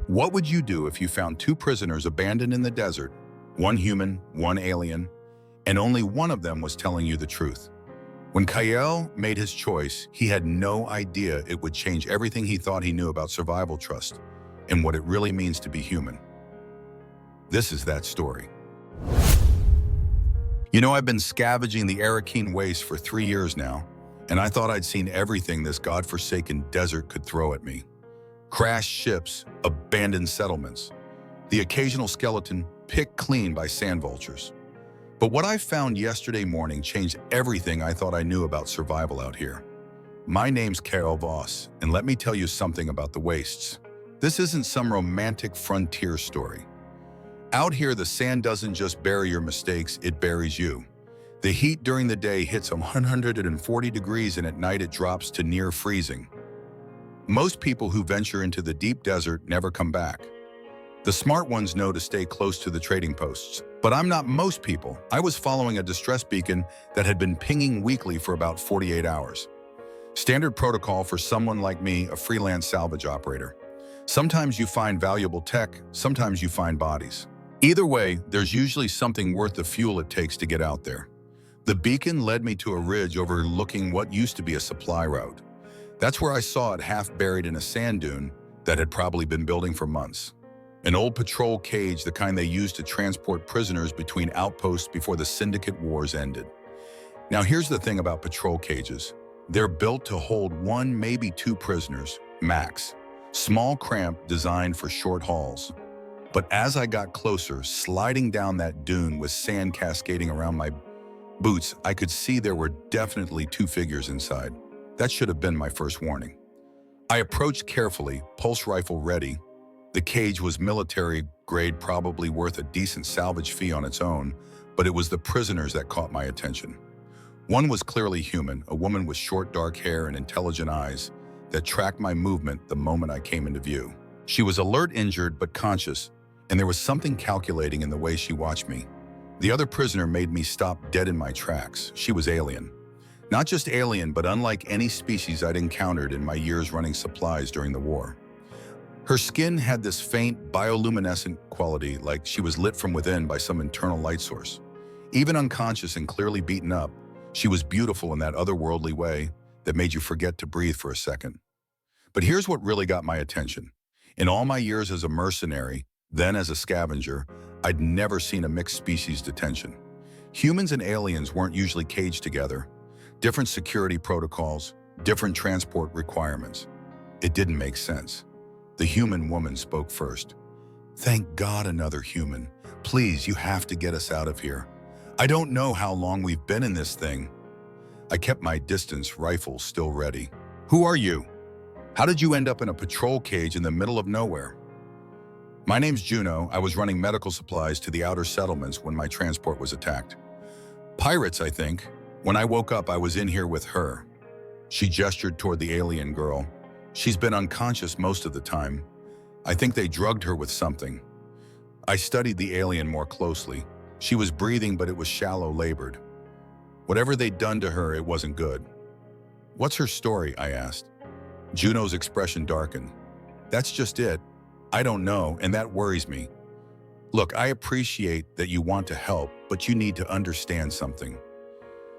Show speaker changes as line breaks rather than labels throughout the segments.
What would you do if you found two prisoners abandoned in the desert, one human, one alien, and only one of them was telling you the truth? When Kael made his choice, he had no idea it would change everything he thought he knew about survival trust and what it really means to be human. This is that story. You know, I've been scavenging the Arakan waste for 3 years now, and I thought I'd seen everything this godforsaken desert could throw at me. Crashed ships, abandoned settlements, the occasional skeleton picked clean by sand vultures. But what I found yesterday morning changed everything I thought I knew about survival out here. My name's Kael Voss, and let me tell you something about the wastes. This isn't some romantic frontier story. Out here, the sand doesn't just bury your mistakes, it buries you. The heat during the day hits 140 degrees and at night it drops to near freezing. Most people who venture into the deep desert never come back. The smart ones know to stay close to the trading posts. But I'm not most people. I was following a distress beacon that had been pinging weekly for about 48 hours. Standard protocol for someone like me, a freelance salvage operator. Sometimes you find valuable tech, sometimes you find bodies. Either way, there's usually something worth the fuel it takes to get out there. The beacon led me to a ridge overlooking what used to be a supply route. That's where I saw it half buried in a sand dune that had probably been building for months. An old patrol cage, the kind they used to transport prisoners between outposts before the syndicate wars ended. Now here's the thing about patrol cages. They're built to hold one, maybe two prisoners, max. Small, cramped, designed for short hauls. But as I got closer, sliding down that dune with sand cascading around my boots, I could see there were definitely two figures inside. That should have been my first warning. I approached carefully, pulse rifle ready. The cage was military grade, probably worth a decent salvage fee on its own, but it was the prisoners that caught my attention. One was clearly human, a woman with short dark hair and intelligent eyes that tracked my movement the moment I came into view. She was alert, injured, but conscious, and there was something calculating in the way she watched me. The other prisoner made me stop dead in my tracks. She was alien. Not just alien, but unlike any species I'd encountered in my years running supplies during the war. Her skin had this faint bioluminescent quality, like she was lit from within by some internal light source. Even unconscious and clearly beaten up, she was beautiful in that otherworldly way that made you forget to breathe for a second. But here's what really got my attention. In all my years as a mercenary, then as a scavenger, I'd never seen a mixed species detention. Humans and aliens weren't usually caged together. Different security protocols, different transport requirements. It didn't make sense. The human woman spoke first. "Thank God, another human. Please, you have to get us out of here. I don't know how long we've been in this thing." I kept my distance, rifle still ready. "Who are you? How did you end up in a patrol cage in the middle of nowhere?" "My name's Juno. I was running medical supplies to the outer settlements when my transport was attacked. Pirates, I think. When I woke up, I was in here with her." She gestured toward the alien girl. "She's been unconscious most of the time. I think they drugged her with something." I studied the alien more closely. She was breathing, but it was shallow, labored. Whatever they'd done to her, it wasn't good. "What's her story?" I asked. Juno's expression darkened. "That's just it. I don't know, and that worries me. Look, I appreciate that you want to help, but you need to understand something."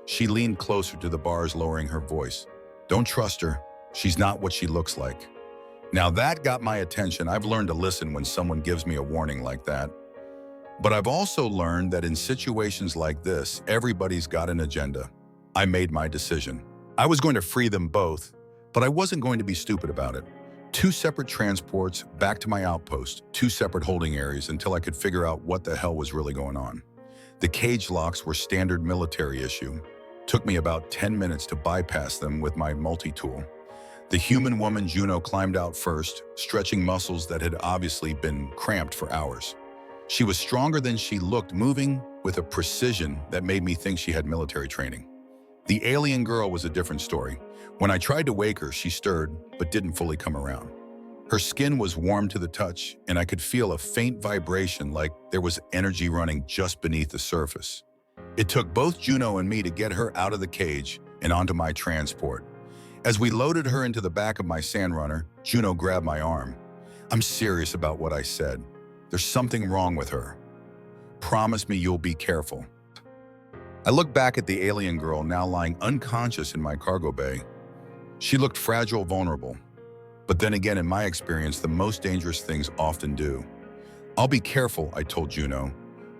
She leaned closer to the bars, lowering her voice. "Don't trust her. She's not what she looks like." Now that got my attention. I've learned to listen when someone gives me a warning like that. But I've also learned that in situations like this, everybody's got an agenda. I made my decision. I was going to free them both, but I wasn't going to be stupid about it. 2 separate transports back to my outpost, 2 separate holding areas until I could figure out what the hell was really going on. The cage locks were standard military issue. Took me about 10 minutes to bypass them with my multi-tool. The human woman Juno climbed out first, stretching muscles that had obviously been cramped for hours. She was stronger than she looked, moving with a precision that made me think she had military training. The alien girl was a different story. When I tried to wake her, she stirred, but didn't fully come around. Her skin was warm to the touch, and I could feel a faint vibration like there was energy running just beneath the surface. It took both Juno and me to get her out of the cage and onto my transport. As we loaded her into the back of my sand runner, Juno grabbed my arm. I'm serious about what I said. There's something wrong with her. Promise me you'll be careful. I looked back at the alien girl now lying unconscious in my cargo bay. She looked fragile, vulnerable. But then again, in my experience, the most dangerous things often do. I'll be careful, I told Juno.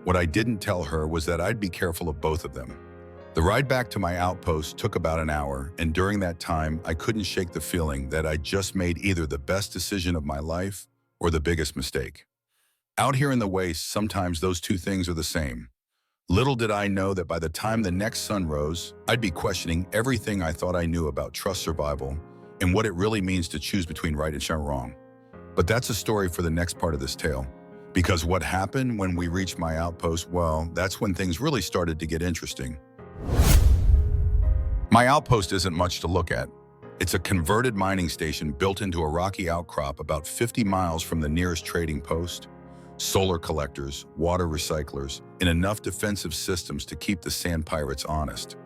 What I didn't tell her was that I'd be careful of both of them. The ride back to my outpost took about an hour, and during that time, I couldn't shake the feeling that I'd just made either the best decision of my life or the biggest mistake. Out here in the waste, sometimes those two things are the same. Little did I know that by the time the next sun rose, I'd be questioning everything I thought I knew about trust survival and what it really means to choose between right and wrong. But that's a story for the next part of this tale. Because what happened when we reached my outpost, well, that's when things really started to get interesting. My outpost isn't much to look at. It's a converted mining station built into a rocky outcrop about 50 miles from the nearest trading post. Solar collectors, water recyclers, and enough defensive systems to keep the sand pirates honest.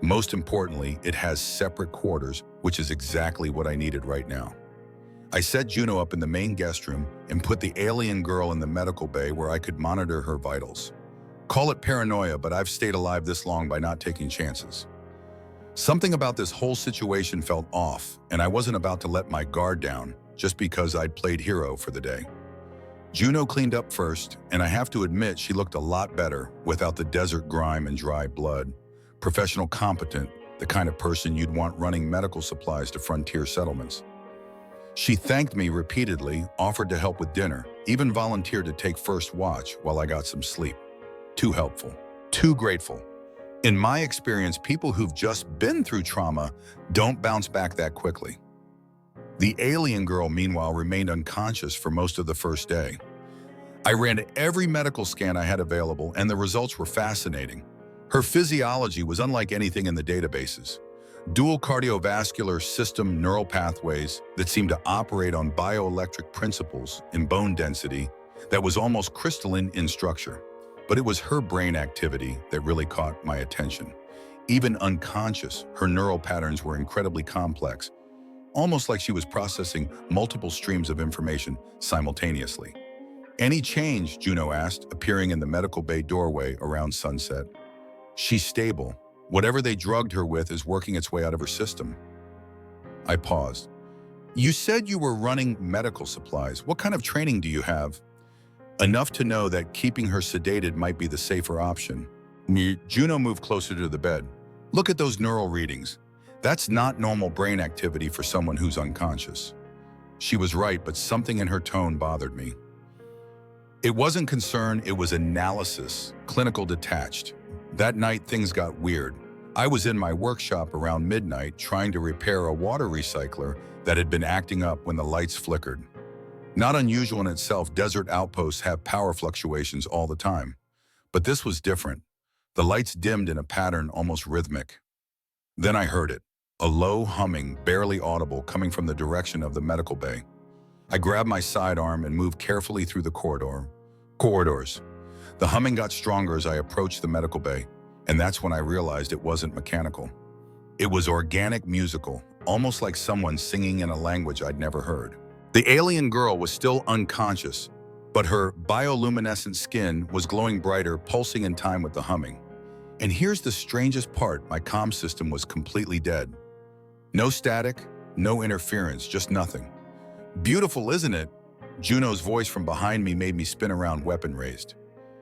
Most importantly, it has separate quarters, which is exactly what I needed right now. I set Juno up in the main guest room and put the alien girl in the medical bay where I could monitor her vitals. Call it paranoia, but I've stayed alive this long by not taking chances. Something about this whole situation felt off, and I wasn't about to let my guard down just because I'd played hero for the day. Juno cleaned up first, and I have to admit she looked a lot better without the desert grime and dry blood. Professional, competent, the kind of person you'd want running medical supplies to frontier settlements. She thanked me repeatedly, offered to help with dinner, even volunteered to take first watch while I got some sleep. Too helpful, too grateful. In my experience, people who've just been through trauma don't bounce back that quickly. The alien girl, meanwhile, remained unconscious for most of the first day. I ran every medical scan I had available, and the results were fascinating. Her physiology was unlike anything in the databases. Dual cardiovascular system neural pathways that seemed to operate on bioelectric principles in bone density that was almost crystalline in structure. But it was her brain activity that really caught my attention. Even unconscious, her neural patterns were incredibly complex, almost like she was processing multiple streams of information simultaneously. "Any change?" Juno asked, appearing in the medical bay doorway around sunset. "She's stable. Whatever they drugged her with is working its way out of her system." I paused. "You said you were running medical supplies. What kind of training do you have?" "Enough to know that keeping her sedated might be the safer option." Juno moved closer to the bed. "Look at those neural readings. That's not normal brain activity for someone who's unconscious." She was right, but something in her tone bothered me. It wasn't concern, it was analysis, clinical detached. That night, things got weird. I was in my workshop around midnight trying to repair a water recycler that had been acting up when the lights flickered. Not unusual in itself, desert outposts have power fluctuations all the time. But this was different. The lights dimmed in a pattern almost rhythmic. Then I heard it, a low humming, barely audible, coming from the direction of the medical bay. I grabbed my sidearm and moved carefully through the corridors. The humming got stronger as I approached the medical bay, and that's when I realized it wasn't mechanical. It was organic, musical, almost like someone singing in a language I'd never heard. The alien girl was still unconscious, but her bioluminescent skin was glowing brighter, pulsing in time with the humming. And here's the strangest part, my comm system was completely dead. No static, no interference, just nothing. "Beautiful, isn't it?" Juno's voice from behind me made me spin around, weapon raised.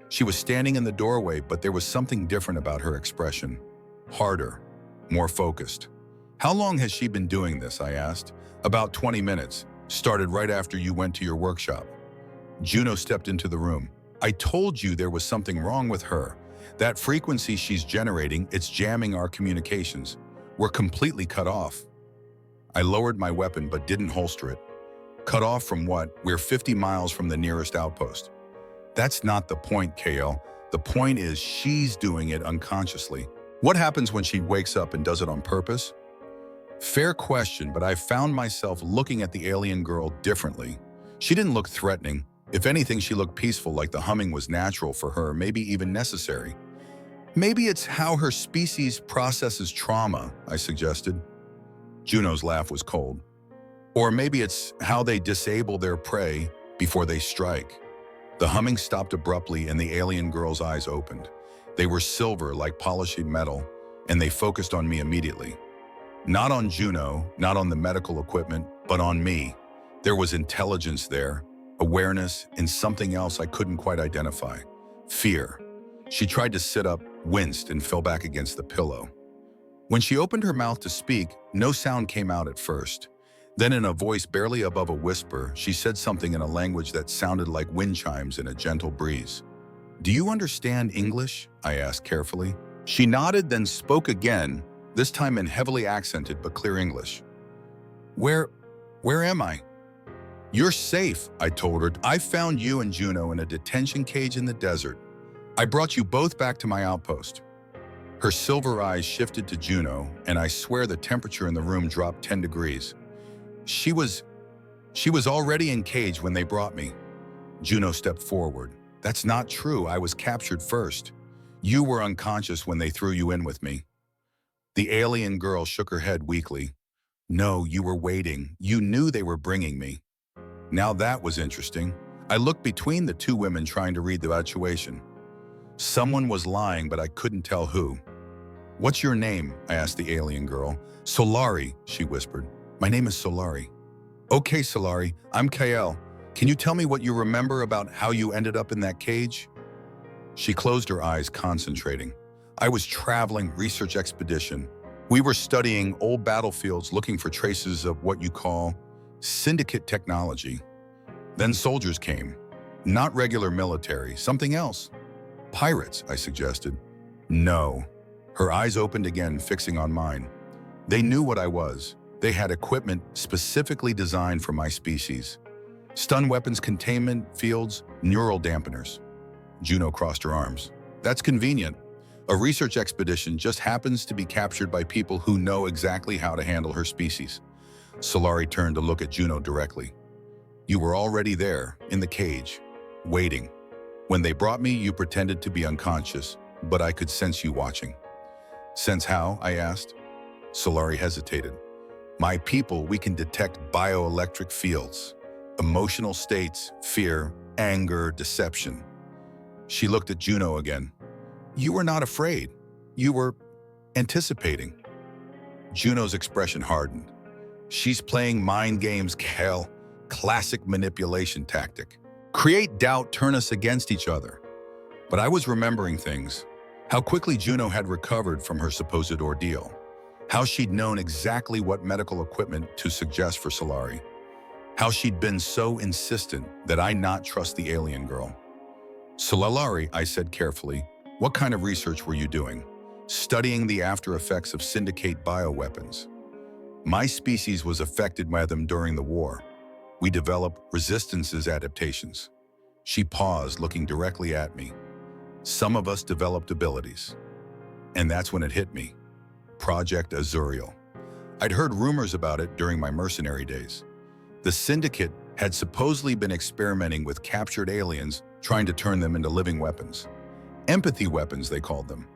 She was standing in the doorway, but there was something different about her expression. Harder, more focused. "How long has she been doing this?" I asked. "About 20 minutes. Started right after you went to your workshop." Juno stepped into the room. "I told you there was something wrong with her. That frequency she's generating, it's jamming our communications. We're completely cut off." I lowered my weapon but didn't holster it. "Cut off from what? We're 50 miles from the nearest outpost." "That's not the point, Kael. The point is she's doing it unconsciously. What happens when she wakes up and does it on purpose?" Fair question, but I found myself looking at the alien girl differently. She didn't look threatening. If anything, she looked peaceful, like the humming was natural for her, maybe even necessary. "Maybe it's how her species processes trauma," I suggested. Juno's laugh was cold. Or maybe it's how they disable their prey before they strike. The humming stopped abruptly and the alien girl's eyes opened. They were silver like polished metal, and they focused on me immediately. Not on Juno, not on the medical equipment, but on me. There was intelligence there, awareness, and something else I couldn't quite identify. Fear. She tried to sit up, winced, and fell back against the pillow. When she opened her mouth to speak, no sound came out at first. Then in a voice barely above a whisper, she said something in a language that sounded like wind chimes in a gentle breeze. "Do you understand English?" I asked carefully. She nodded, then spoke again, this time in heavily accented but clear English. Where am I?" "You're safe," I told her. "I found you and Juno in a detention cage in the desert. I brought you both back to my outpost." Her silver eyes shifted to Juno, and I swear the temperature in the room dropped 10 degrees. She was already in cage when they brought me." Juno stepped forward. "That's not true. I was captured first. You were unconscious when they threw you in with me." The alien girl shook her head weakly. "No, you were waiting. You knew they were bringing me." Now that was interesting. I looked between the two women trying to read the situation. Someone was lying, but I couldn't tell who. "What's your name?" I asked the alien girl. "Solari," she whispered. "My name is Solari." "Okay, Solari, I'm Kael. Can you tell me what you remember about how you ended up in that cage?" She closed her eyes, concentrating. "I was traveling research expedition. We were studying old battlefields looking for traces of what you call syndicate technology. Then soldiers came. Not regular military, something else." "Pirates," I suggested. "No." Her eyes opened again, fixing on mine. "They knew what I was. They had equipment specifically designed for my species. Stun weapons containment fields, neural dampeners." Juno crossed her arms. "That's convenient. A research expedition just happens to be captured by people who know exactly how to handle her species." Solari turned to look at Juno directly. "You were already there, in the cage, waiting. When they brought me, you pretended to be unconscious, but I could sense you watching." "Sense how?" I asked. Solari hesitated. "My people, we can detect bioelectric fields, emotional states, fear, anger, deception." She looked at Juno again. "You were not afraid. You were anticipating." Juno's expression hardened. "She's playing mind games, Kael. Classic manipulation tactic. Create doubt, turn us against each other." But I was remembering things. How quickly Juno had recovered from her supposed ordeal. How she'd known exactly what medical equipment to suggest for Solari. How she'd been so insistent that I not trust the alien girl. "Solari," I said carefully, "what kind of research were you doing?" "Studying the after effects of syndicate bioweapons. My species was affected by them during the war. We developed resistances adaptations." She paused, looking directly at me. "Some of us developed abilities." And that's when it hit me. Project Azuriel. I'd heard rumors about it during my mercenary days. The Syndicate had supposedly been experimenting with captured aliens, trying to turn them into living weapons. Empathy weapons, they called them.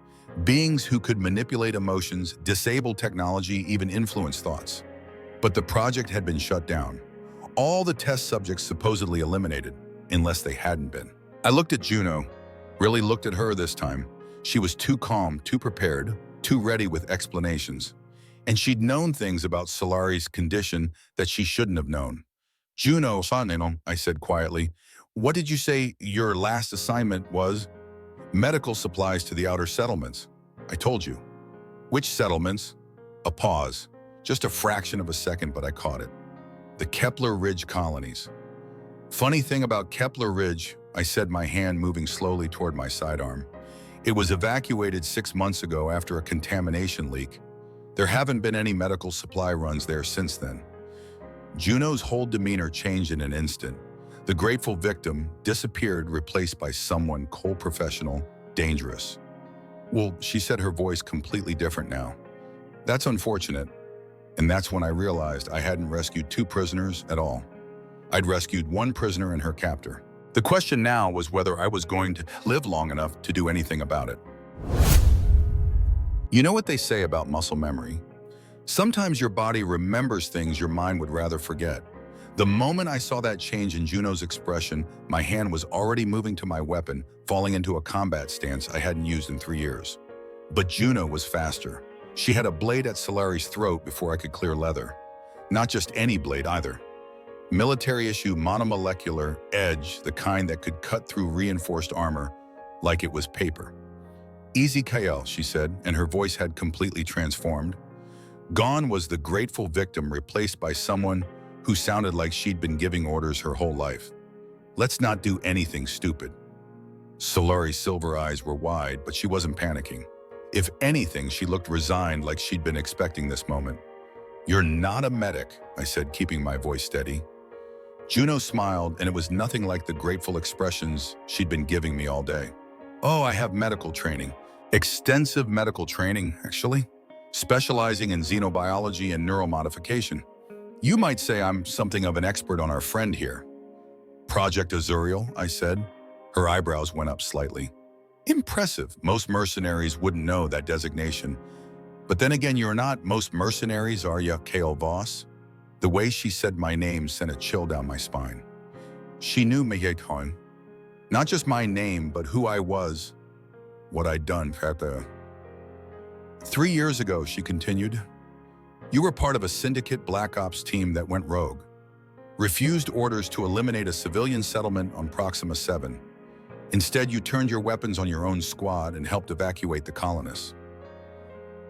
Beings who could manipulate emotions, disable technology, even influence thoughts. But the project had been shut down. All the test subjects supposedly eliminated, unless they hadn't been. I looked at Juno, really looked at her this time. She was too calm, too prepared, too ready with explanations. And she'd known things about Solari's condition that she shouldn't have known. "Juno, I said quietly, what did you say your last assignment was?" "Medical supplies to the outer settlements." "I told you." "Which settlements?" A pause, just a fraction of a second, but I caught it. "The Kepler Ridge colonies." "Funny thing about Kepler Ridge," I said, my hand moving slowly toward my sidearm. "It was evacuated 6 months ago after a contamination leak. There haven't been any medical supply runs there since then." Juno's whole demeanor changed in an instant. The grateful victim disappeared, replaced by someone cold, professional, dangerous. "Well," she said, her voice completely different now. "That's unfortunate." And that's when I realized I hadn't rescued 2 prisoners at all. I'd rescued 1 prisoner and her captor. The question now was whether I was going to live long enough to do anything about it. You know what they say about muscle memory? Sometimes your body remembers things your mind would rather forget. The moment I saw that change in Juno's expression, my hand was already moving to my weapon, falling into a combat stance I hadn't used in 3 years. But Juno was faster. She had a blade at Solari's throat before I could clear leather. Not just any blade either. Military-issue monomolecular edge, the kind that could cut through reinforced armor like it was paper. "Easy, Kael," she said, and her voice had completely transformed. Gone was the grateful victim replaced by someone who sounded like she'd been giving orders her whole life. "Let's not do anything stupid." Solari's silver eyes were wide, but she wasn't panicking. If anything, she looked resigned, like she'd been expecting this moment. "You're not a medic," I said, keeping my voice steady. Juno smiled, and it was nothing like the grateful expressions she'd been giving me all day. "Oh, I have medical training. Extensive medical training, actually. Specializing in xenobiology and neuromodification. You might say I'm something of an expert on our friend here." "Project Azuriel," I said. Her eyebrows went up slightly. "Impressive. Most mercenaries wouldn't know that designation. But then again, you're not most mercenaries, are you, Kael Voss?" The way she said my name sent a chill down my spine. She knew me, not just my name, but who I was, what I'd done. 3 years ago, she continued, you were part of a syndicate Black Ops team that went rogue. Refused orders to eliminate a civilian settlement on Proxima 7. Instead, you turned your weapons on your own squad and helped evacuate the colonists.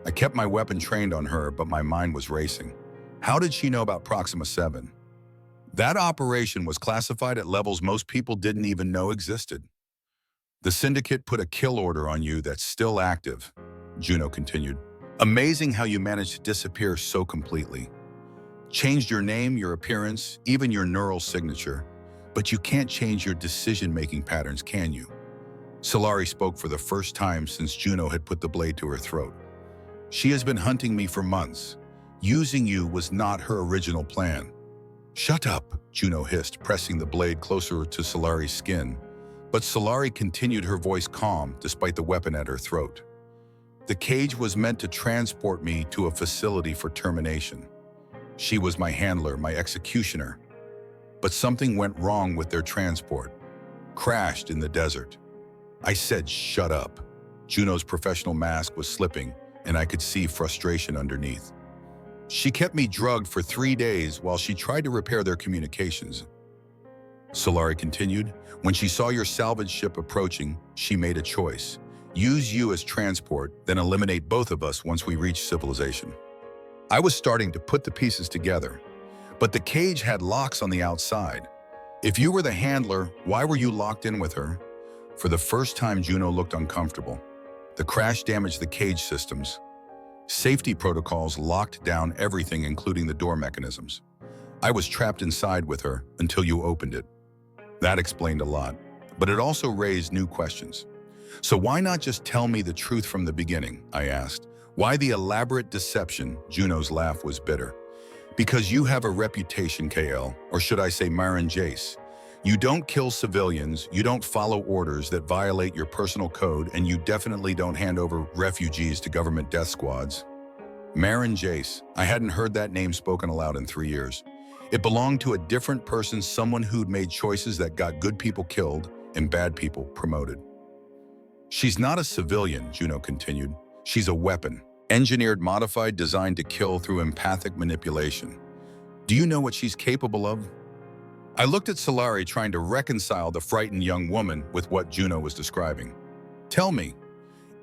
I kept my weapon trained on her, but my mind was racing. How did she know about Proxima 7? That operation was classified at levels most people didn't even know existed. The syndicate put a kill order on you that's still active, Juno continued. Amazing how you managed to disappear so completely. Changed your name, your appearance, even your neural signature. But you can't change your decision-making patterns, can you? Solari spoke for the first time since Juno had put the blade to her throat. She has been hunting me for months. Using you was not her original plan. Shut up, Juno hissed, pressing the blade closer to Solari's skin. But Solari continued, her voice calm despite the weapon at her throat. The cage was meant to transport me to a facility for termination. She was my handler, my executioner. But something went wrong with their transport. Crashed in the desert. I said, shut up. Juno's professional mask was slipping, and I could see frustration underneath. She kept me drugged for 3 days while she tried to repair their communications. Solari continued, when she saw your salvage ship approaching, she made a choice. Use you as transport, then eliminate both of us once we reach civilization. I was starting to put the pieces together, but the cage had locks on the outside. If you were the handler, why were you locked in with her? For the first time, Juno looked uncomfortable. The crash damaged the cage systems. Safety protocols locked down everything, including the door mechanisms. I was trapped inside with her until you opened it. That explained a lot, but it also raised new questions. So why not just tell me the truth from the beginning, I asked. Why the elaborate deception? Juno's laugh was bitter. Because you have a reputation, Kael, or should I say Marin Jace. You don't kill civilians, you don't follow orders that violate your personal code, and you definitely don't hand over refugees to government death squads. Marin Jace, I hadn't heard that name spoken aloud in 3 years. It belonged to a different person, someone who'd made choices that got good people killed and bad people promoted. She's not a civilian, Juno continued. She's a weapon, engineered, modified, designed to kill through empathic manipulation. Do you know what she's capable of? I looked at Solari, trying to reconcile the frightened young woman with what Juno was describing. Tell me.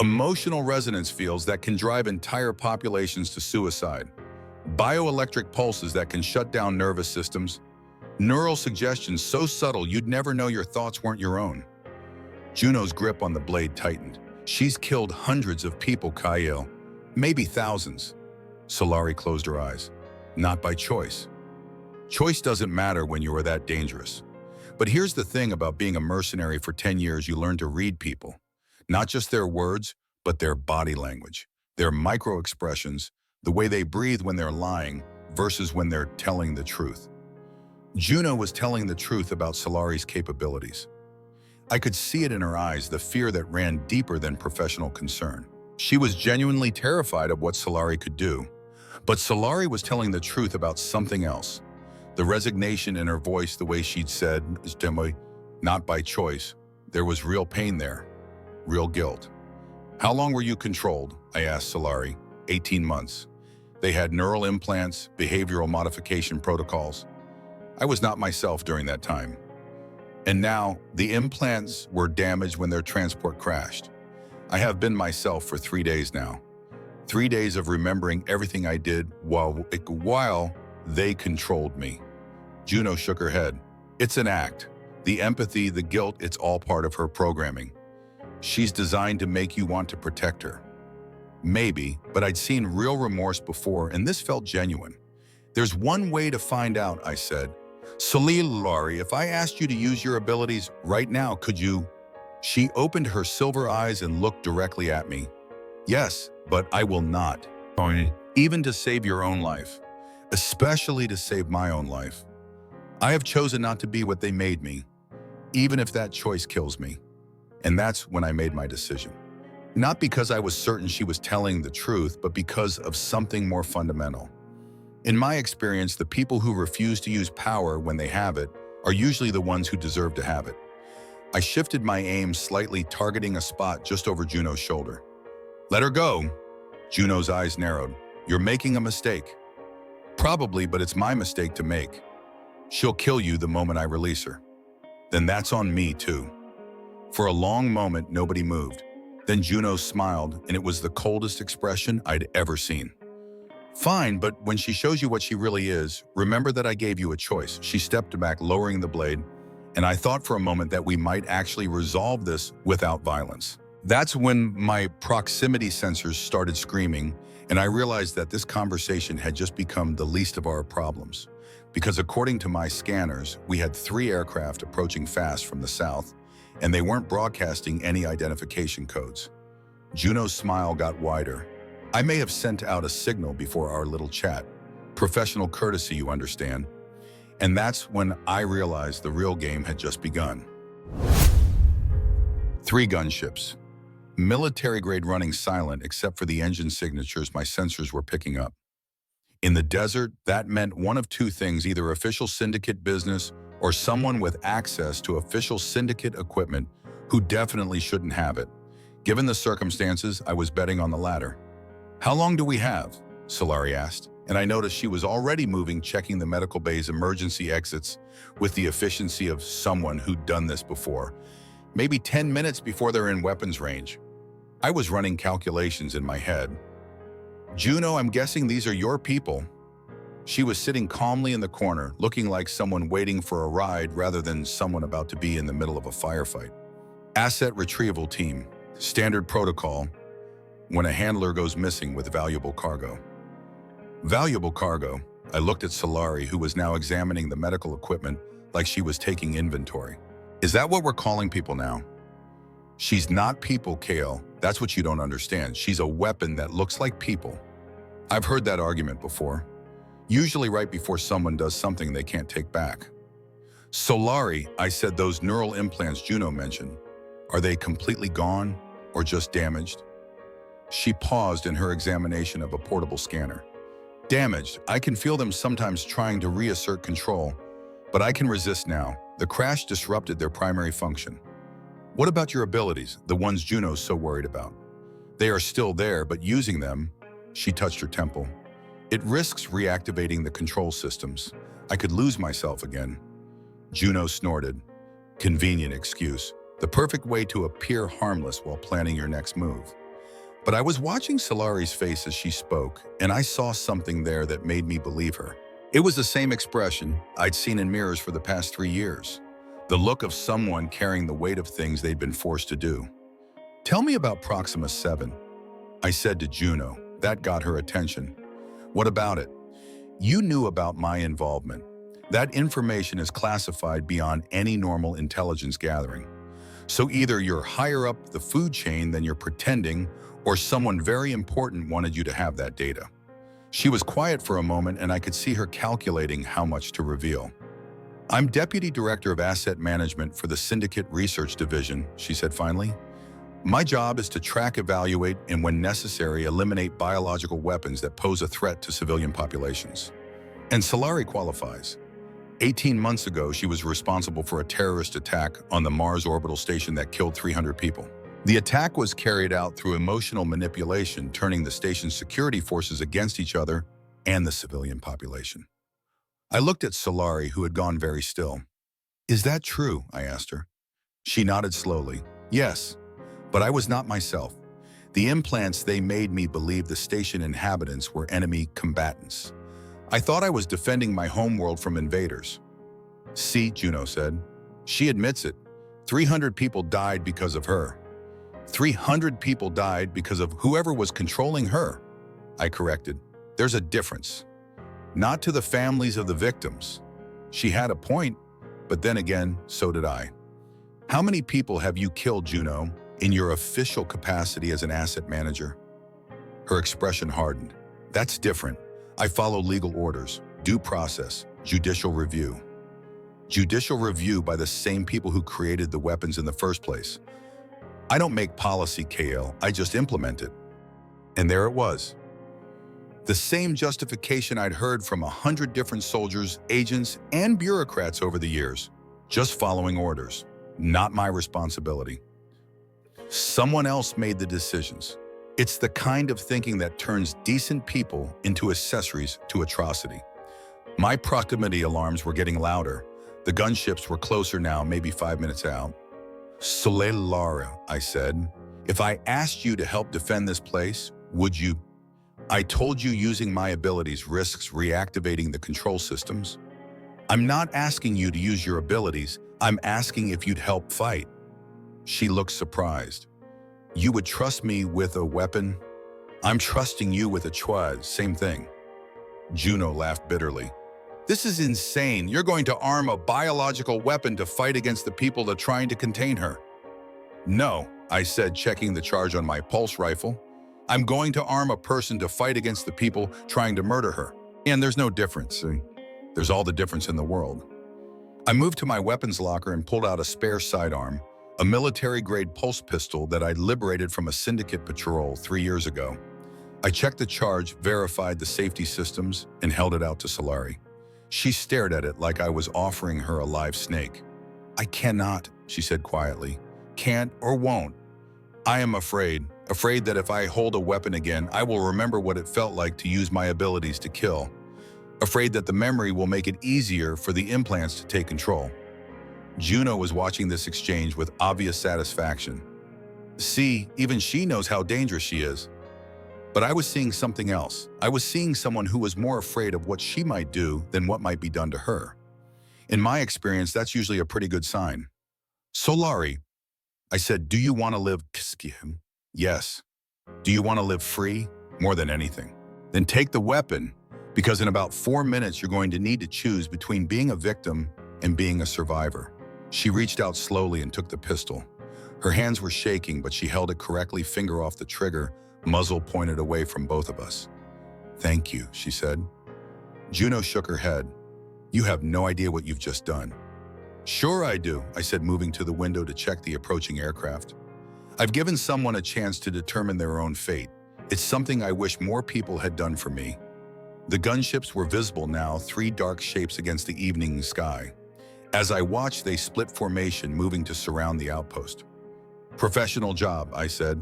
Emotional resonance fields that can drive entire populations to suicide. Bioelectric pulses that can shut down nervous systems. Neural suggestions so subtle you'd never know your thoughts weren't your own. Juno's grip on the blade tightened. She's killed hundreds of people, Kael. Maybe thousands. Solari closed her eyes. Not by choice. Choice doesn't matter when you are that dangerous. But here's the thing about being a mercenary for 10 years, you learn to read people. Not just their words, but their body language, their micro-expressions, the way they breathe when they're lying versus when they're telling the truth. Juno was telling the truth about Solari's capabilities. I could see it in her eyes, the fear that ran deeper than professional concern. She was genuinely terrified of what Solari could do. But Solari was telling the truth about something else. The resignation in her voice, the way she'd said, not by choice. There was real pain there, real guilt. How long were you controlled? I asked Solari. 18 months. They had neural implants, behavioral modification protocols. I was not myself during that time. And now, the implants were damaged when their transport crashed. I have been myself for 3 days now. 3 days of remembering everything I did while they controlled me. Juno shook her head. It's an act. The empathy, the guilt, it's all part of her programming. She's designed to make you want to protect her. Maybe, but I'd seen real remorse before, and this felt genuine. There's one way to find out, I said. Solari, if I asked you to use your abilities right now, could you? She opened her silver eyes and looked directly at me. Yes, but I will not. Even to save your own life. Especially to save my own life. I have chosen not to be what they made me, even if that choice kills me. And that's when I made my decision. Not because I was certain she was telling the truth, but because of something more fundamental. In my experience, the people who refuse to use power when they have it are usually the ones who deserve to have it. I shifted my aim slightly, targeting a spot just over Juno's shoulder. Let her go. Juno's eyes narrowed. You're making a mistake. Probably, but it's my mistake to make. She'll kill you the moment I release her. Then that's on me too. For a long moment, nobody moved. Then Juno smiled, and it was the coldest expression I'd ever seen. Fine, but when she shows you what she really is, remember that I gave you a choice. She stepped back, lowering the blade, and I thought for a moment that we might actually resolve this without violence. That's when my proximity sensors started screaming, and I realized that this conversation had just become the least of our problems. Because according to my scanners, we had 3 aircraft approaching fast from the south, and they weren't broadcasting any identification codes. Juno's smile got wider. I may have sent out a signal before our little chat. Professional courtesy, you understand. And that's when I realized the real game had just begun. 3 gunships. Military-grade, running silent except for the engine signatures my sensors were picking up. In the desert, that meant one of 2 things, either official syndicate business or someone with access to official syndicate equipment who definitely shouldn't have it. Given the circumstances, I was betting on the latter. How long do we have? Solari asked, and I noticed she was already moving, checking the medical bay's emergency exits with the efficiency of someone who'd done this before. Maybe 10 minutes before they're in weapons range. I was running calculations in my head. Juno, I'm guessing these are your people. She was sitting calmly in the corner, looking like someone waiting for a ride rather than someone about to be in the middle of a firefight. Asset retrieval team. Standard protocol when a handler goes missing with valuable cargo. Valuable cargo. I looked at Solari, who was now examining the medical equipment like she was taking inventory. Is that what we're calling people now? She's not people, Kael. That's what you don't understand. She's a weapon that looks like people. I've heard that argument before. Usually right before someone does something they can't take back. Solari, I said, those neural implants Juno mentioned, are they completely gone or just damaged? She paused in her examination of a portable scanner. Damaged. I can feel them sometimes trying to reassert control, but I can resist now. The crash disrupted their primary function. What about your abilities, the ones Juno's so worried about? They are still there, but using them, she touched her temple. It risks reactivating the control systems. I could lose myself again. Juno snorted. Convenient excuse. The perfect way to appear harmless while planning your next move. But I was watching Solari's face as she spoke, and I saw something there that made me believe her. It was the same expression I'd seen in mirrors for the past 3 years. The look of someone carrying the weight of things they'd been forced to do. Tell me about Proxima 7, I said to Juno. That got her attention. What about it? You knew about my involvement. That information is classified beyond any normal intelligence gathering. So either you're higher up the food chain than you're pretending, or someone very important wanted you to have that data. She was quiet for a moment, and I could see her calculating how much to reveal. I'm Deputy Director of Asset Management for the Syndicate Research Division, she said finally. My job is to track, evaluate, and when necessary, eliminate biological weapons that pose a threat to civilian populations. And Solari qualifies. 18 months ago, she was responsible for a terrorist attack on the Mars orbital station that killed 300 people. The attack was carried out through emotional manipulation, turning the station's security forces against each other and the civilian population. I looked at Solari, who had gone very still. "Is that true?" I asked her. She nodded slowly. "Yes, but I was not myself. The implants they made me believe the station inhabitants were enemy combatants. I thought I was defending my homeworld from invaders." "See," Juno said. "She admits it. 300 people died because of her." 300 people died because of whoever was controlling her," I corrected. "There's a difference. Not to the families of the victims." She had a point, but then again, so did I. "How many people have you killed, Juno, in your official capacity as an asset manager?" Her expression hardened. "That's different. I follow legal orders, due process, judicial review." Judicial review by the same people who created the weapons in the first place. "I don't make policy, Kael, I just implement it." And there it was. The same justification I'd heard from 100 different soldiers, agents, and bureaucrats over the years. Just following orders, not my responsibility. Someone else made the decisions. It's the kind of thinking that turns decent people into accessories to atrocity. My proximity alarms were getting louder. The gunships were closer now, maybe 5 minutes out. "Solari," I said, "if I asked you to help defend this place, would you?" "I told you using my abilities risks reactivating the control systems." "I'm not asking you to use your abilities. I'm asking if you'd help fight." She looked surprised. "You would trust me with a weapon?" "I'm trusting you with a choice, same thing." Juno laughed bitterly. "This is insane. You're going to arm a biological weapon to fight against the people that are trying to contain her." "No," I said, checking the charge on my pulse rifle. "I'm going to arm a person to fight against the people trying to murder her. And there's no difference. There's all the difference in the world." I moved to my weapons locker and pulled out a spare sidearm, a military-grade pulse pistol that I'd liberated from a syndicate patrol 3 years ago. I checked the charge, verified the safety systems, and held it out to Solari. She stared at it like I was offering her a live snake. "I cannot," she said quietly. "Can't or won't. I am afraid that if I hold a weapon again, I will remember what it felt like to use my abilities to kill. Afraid that the memory will make it easier for the implants to take control." Juno was watching this exchange with obvious satisfaction. See, even she knows how dangerous she is. But I was seeing something else. I was seeing someone who was more afraid of what she might do than what might be done to her. In my experience, that's usually a pretty good sign. "Solari," I said, "do you want to live?" "Yes." "Do you want to live free?" "More than anything." "Then take the weapon, because in about 4 minutes you're going to need to choose between being a victim and being a survivor." She reached out slowly and took the pistol. Her hands were shaking, but she held it correctly, finger off the trigger, muzzle pointed away from both of us. "Thank you," she said. Juno shook her head. "You have no idea what you've just done." "Sure I do," I said, moving to the window to check the approaching aircraft. "I've given someone a chance to determine their own fate. It's something I wish more people had done for me." The gunships were visible now, 3 dark shapes against the evening sky. As I watched, they split formation, moving to surround the outpost. "Professional job," I said.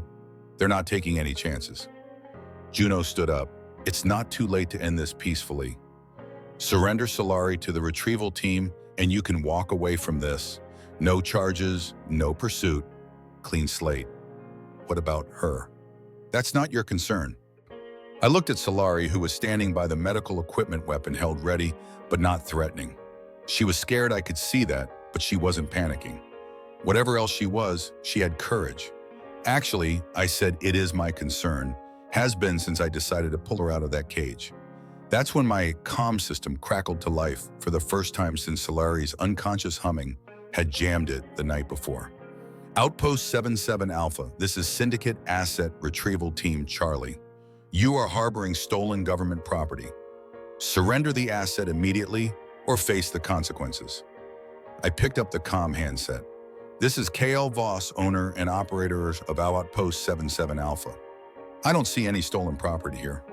"They're not taking any chances." Juno stood up. "It's not too late to end this peacefully. Surrender Solari to the retrieval team, and you can walk away from this. No charges, no pursuit, clean slate." "What about her?" "That's not your concern." I looked at Solari, who was standing by the medical equipment weapon held ready, but not threatening. She was scared, I could see that, but she wasn't panicking. Whatever else she was, she had courage. "Actually," I said, "it is my concern. Has been since I decided to pull her out of that cage." That's when my comm system crackled to life for the first time since Solari's unconscious humming had jammed it the night before. "Outpost 77 Alpha, this is Syndicate Asset Retrieval Team Charlie. You are harboring stolen government property. Surrender the asset immediately or face the consequences." I picked up the comm handset. This is Kael Voss, owner and operator of Outpost 77 Alpha. I don't see any stolen property here.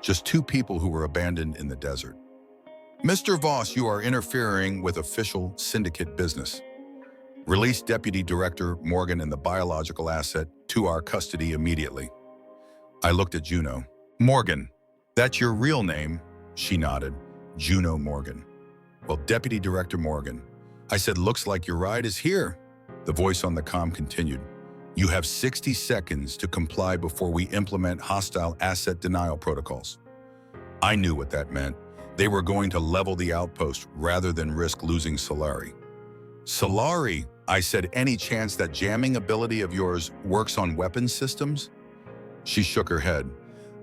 Just two people who were abandoned in the desert. Mr. Voss, you are interfering with official syndicate business. Release Deputy Director Morgan and the biological asset to our custody immediately. I looked at Juno. Morgan, that's your real name? She nodded. Juno Morgan. Well, Deputy Director Morgan. I said, looks like your ride is here. The voice on the comm continued. You have 60 seconds to comply before we implement hostile asset denial protocols. I knew what that meant. They were going to level the outpost rather than risk losing Solari. Solari, I said, any chance that jamming ability of yours works on weapons systems? She shook her head.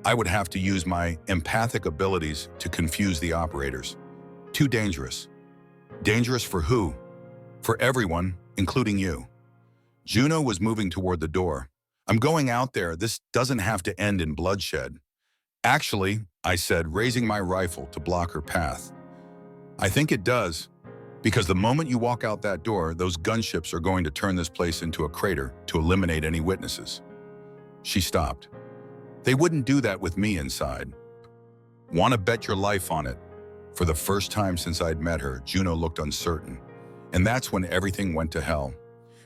I would have to use my empathic abilities to confuse the operators. Too dangerous. Dangerous for who? For everyone, including you. Juno was moving toward the door. I'm going out there. This doesn't have to end in bloodshed. Actually, I said, raising my rifle to block her path. I think it does, because the moment you walk out that door, those gunships are going to turn this place into a crater to eliminate any witnesses. She stopped. They wouldn't do that with me inside. Want to bet your life on it? For the first time since I'd met her, Juno looked uncertain. And that's when everything went to hell.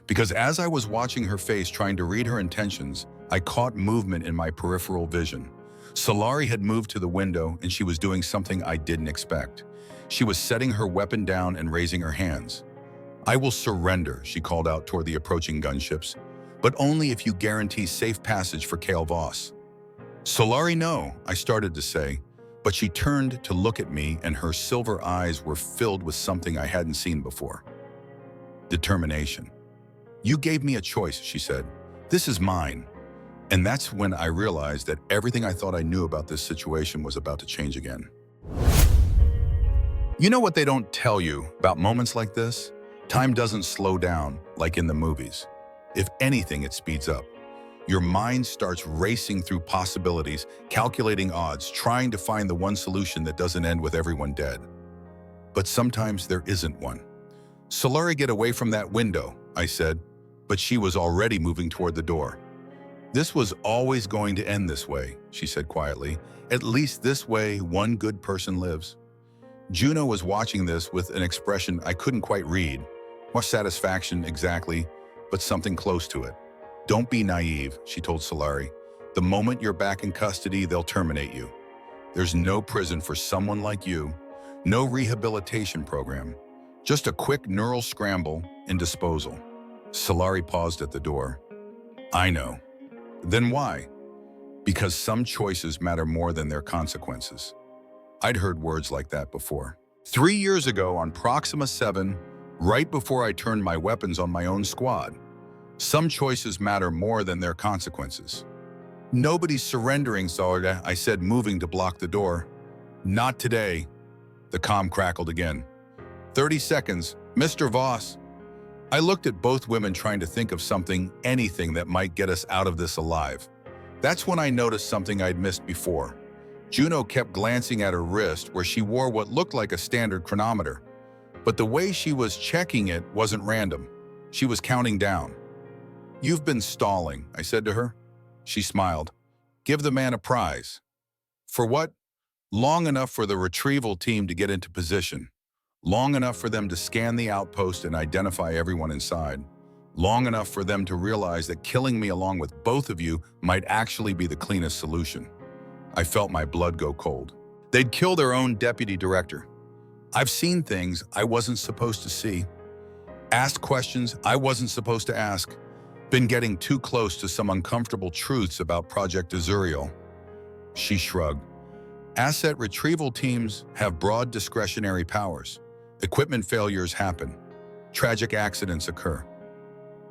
Because as I was watching her face trying to read her intentions, I caught movement in my peripheral vision. Solari had moved to the window and she was doing something I didn't expect. She was setting her weapon down and raising her hands. I will surrender, she called out toward the approaching gunships, but only if you guarantee safe passage for Kael Voss. Solari, no, I started to say, but she turned to look at me and her silver eyes were filled with something I hadn't seen before. Determination. You gave me a choice, she said. This is mine. And that's when I realized that everything I thought I knew about this situation was about to change again. You know what they don't tell you about moments like this? Time doesn't slow down like in the movies. If anything, it speeds up. Your mind starts racing through possibilities, calculating odds, trying to find the one solution that doesn't end with everyone dead. But sometimes there isn't one. Solari, get away from that window, I said, but she was already moving toward the door. This was always going to end this way, she said quietly. At least this way, one good person lives. Juno was watching this with an expression I couldn't quite read. What satisfaction exactly, but something close to it. Don't be naive, she told Solari. The moment you're back in custody, they'll terminate you. There's no prison for someone like you, no rehabilitation program, just a quick neural scramble and disposal. Solari paused at the door. I know. Then why? Because some choices matter more than their consequences. I'd heard words like that before. 3 years ago on Proxima 7, right before I turned my weapons on my own squad, some choices matter more than their consequences. Nobody's surrendering, Zarda, I said, moving to block the door. Not today. The comm crackled again. 30 seconds, Mr. Voss. I looked at both women trying to think of something, anything that might get us out of this alive. That's when I noticed something I'd missed before. Juno kept glancing at her wrist where she wore what looked like a standard chronometer. But the way she was checking it wasn't random. She was counting down. You've been stalling, I said to her. She smiled. Give the man a prize. For what? Long enough for the retrieval team to get into position. Long enough for them to scan the outpost and identify everyone inside. Long enough for them to realize that killing me along with both of you might actually be the cleanest solution. I felt my blood go cold. They'd kill their own deputy director. I've seen things I wasn't supposed to see. Asked questions I wasn't supposed to ask. Been getting too close to some uncomfortable truths about Project Azuriel. She shrugged. Asset retrieval teams have broad discretionary powers. Equipment failures happen. Tragic accidents occur.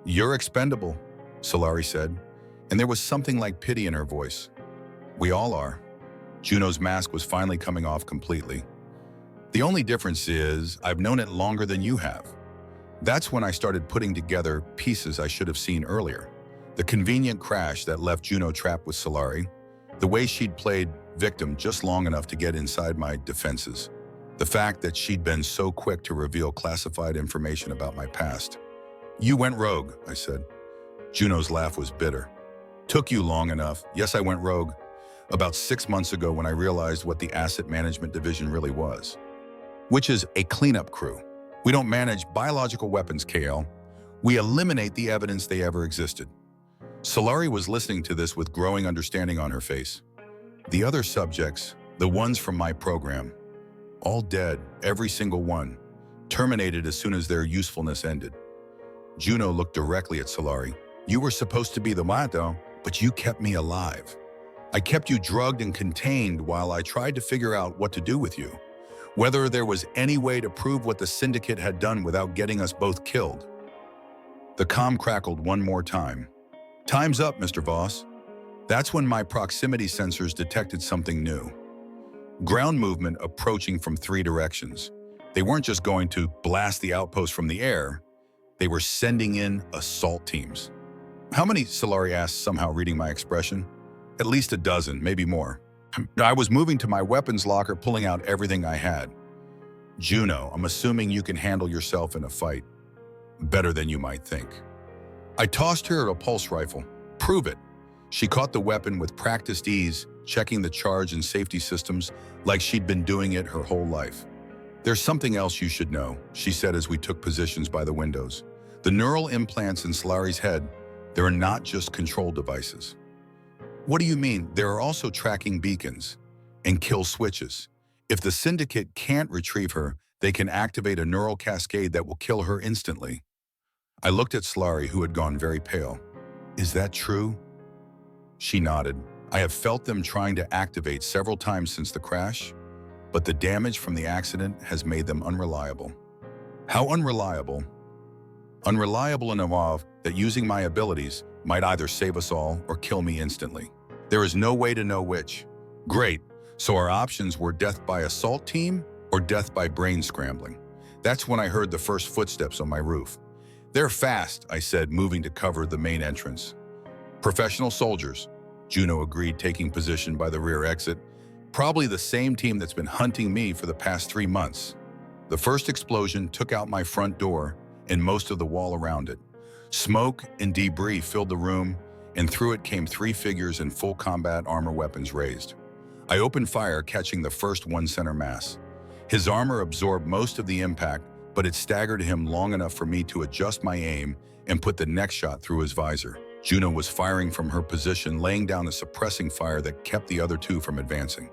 You're expendable, Solari said, and there was something like pity in her voice. We all are. Juno's mask was finally coming off completely. The only difference is I've known it longer than you have. That's when I started putting together pieces I should have seen earlier. The convenient crash that left Juno trapped with Solari, the way she'd played victim just long enough to get inside my defenses, the fact that she'd been so quick to reveal classified information about my past. You went rogue, I said. Juno's laugh was bitter. Took you long enough. Yes, I went rogue. About 6 months ago when I realized what the asset management division really was, which is a cleanup crew. We don't manage biological weapons, Kael. We eliminate the evidence they ever existed. Solari was listening to this with growing understanding on her face. The other subjects, the ones from my program, all dead, every single one, terminated as soon as their usefulness ended. Juno looked directly at Solari. You were supposed to be the Mato, but you kept me alive. I kept you drugged and contained while I tried to figure out what to do with you. Whether there was any way to prove what the syndicate had done without getting us both killed. The comm crackled one more time. Time's up, Mr. Voss. That's when my proximity sensors detected something new. Ground movement approaching from 3 directions. They weren't just going to blast the outpost from the air. They were sending in assault teams. How many? Solari asked, somehow reading my expression. At least a dozen, maybe more. I was moving to my weapons locker, pulling out everything I had. Juno, I'm assuming you can handle yourself in a fight. Better than you might think. I tossed her a pulse rifle. Prove it. She caught the weapon with practiced ease, checking the charge and safety systems like she'd been doing it her whole life. There's something else you should know, she said as we took positions by the windows. The neural implants in Solari's head, they're not just control devices. What do you mean? There are also tracking beacons and kill switches. If the syndicate can't retrieve her, they can activate a neural cascade that will kill her instantly. I looked at Solari, who had gone very pale. Is that true? She nodded. I have felt them trying to activate several times since the crash, but the damage from the accident has made them unreliable. How unreliable? Unreliable enough that using my abilities might either save us all or kill me instantly. There is no way to know which. Great, so our options were death by assault team or death by brain scrambling. That's when I heard the first footsteps on my roof. They're fast, I said, moving to cover the main entrance. Professional soldiers, Juno agreed, taking position by the rear exit. Probably the same team that's been hunting me for the past 3 months. The first explosion took out my front door and most of the wall around it. Smoke and debris filled the room, and through it came 3 figures in full combat armor, weapons raised. I opened fire, catching the first one center mass. His armor absorbed most of the impact, but it staggered him long enough for me to adjust my aim and put the next shot through his visor. Juno was firing from her position, laying down a suppressing fire that kept the other 2 from advancing.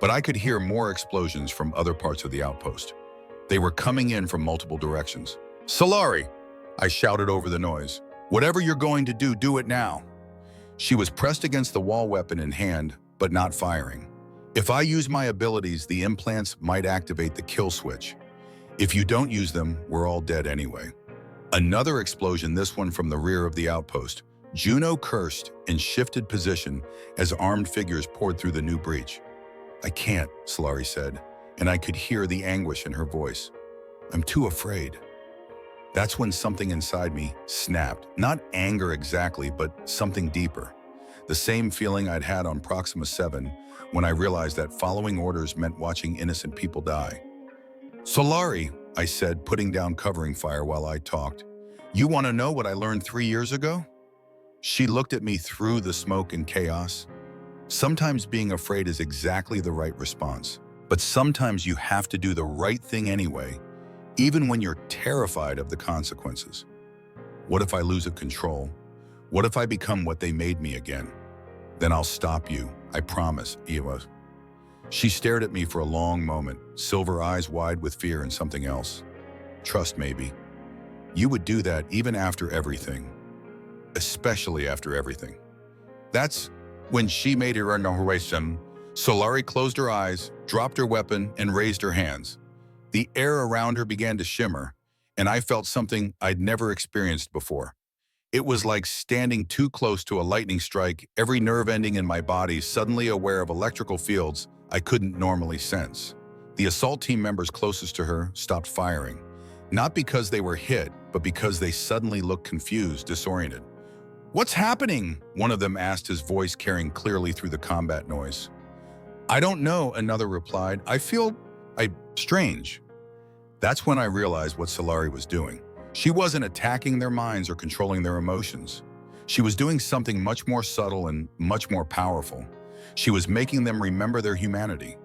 But I could hear more explosions from other parts of the outpost. They were coming in from multiple directions. Solari! I shouted over the noise. Whatever you're going to do, do it now. She was pressed against the wall, weapon in hand, but not firing. If I use my abilities, the implants might activate the kill switch. If you don't use them, we're all dead anyway. Another explosion, this one from the rear of the outpost. Juno cursed and shifted position as armed figures poured through the new breach. I can't, Solari said, and I could hear the anguish in her voice. I'm too afraid. That's when something inside me snapped. Not anger exactly, but something deeper. The same feeling I'd had on Proxima 7 when I realized that following orders meant watching innocent people die. Solari, I said, putting down covering fire while I talked. You want to know what I learned 3 years ago? She looked at me through the smoke and chaos. Sometimes being afraid is exactly the right response, but sometimes you have to do the right thing anyway, even when you're terrified of the consequences. What if I lose control? What if I become what they made me again? Then I'll stop you, I promise, Eva. She stared at me for a long moment, silver eyes wide with fear and something else. Trust, maybe. You would do that even after everything. Especially after everything. That's when she made her inauguration. Solari closed her eyes, dropped her weapon, and raised her hands. The air around her began to shimmer, and I felt something I'd never experienced before. It was like standing too close to a lightning strike, every nerve ending in my body suddenly aware of electrical fields I couldn't normally sense. The assault team members closest to her stopped firing, not because they were hit, but because they suddenly looked confused, disoriented. What's happening? One of them asked, his voice carrying clearly through the combat noise. I don't know, another replied. I feel strange. That's when I realized what Solari was doing. She wasn't attacking their minds or controlling their emotions. She was doing something much more subtle and much more powerful. She was making them remember their humanity.